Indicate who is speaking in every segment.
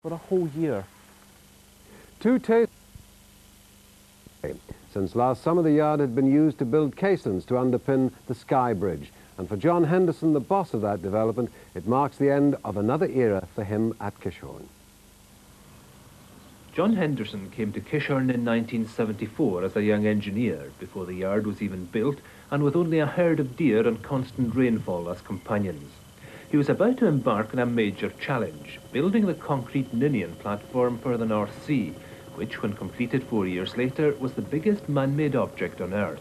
Speaker 1: for a whole year.
Speaker 2: Since last summer, the yard had been used to build caissons to underpin the Skye Bridge. And for John Henderson, the boss of that development, it marks the end of another era for him at Kishorn.
Speaker 3: John Henderson came to Kishorn in 1974 as a young engineer, before the yard was even built, and with only a herd of deer and constant rainfall as companions. He was about to embark on a major challenge, building the concrete Ninian platform for the North Sea, which, when completed 4 years later, was the biggest man-made object on Earth.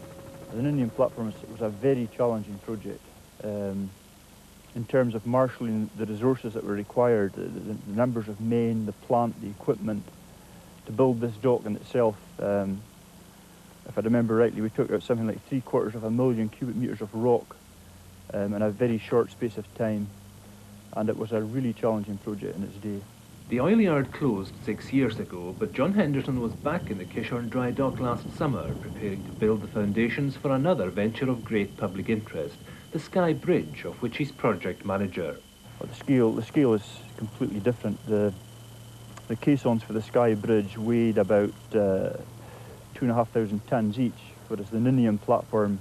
Speaker 1: The Ninian platform was a very challenging project. In terms of marshalling the resources that were required, the numbers of men, the plant, the equipment, to build this dock in itself, if I remember rightly, we took out something like 750,000 cubic metres of rock in a very short space of time, and it was a really challenging project in its day.
Speaker 3: The oil yard closed 6 years ago, but John Henderson was back in the Kishorn dry dock last summer, preparing to build the foundations for another venture of great public interest, the Skye Bridge, of which he's project manager.
Speaker 1: But the scale is completely different. The caissons for the Skye Bridge weighed about 2,500 tonnes each, whereas the Ninian platform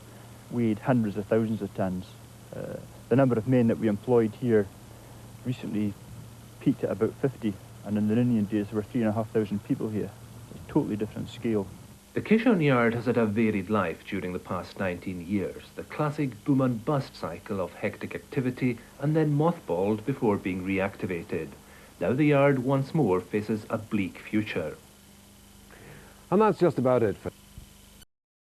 Speaker 1: weighed hundreds of thousands of tonnes. The number of men that we employed here recently peaked at about 50, and in the Ninian days there were 3,500 people here. It's a totally different scale.
Speaker 3: The Kishorn yard has had a varied life during the past 19 years, the classic boom and bust cycle of hectic activity and then mothballed before being reactivated. Now the yard once more faces a bleak future.
Speaker 2: And that's just about it for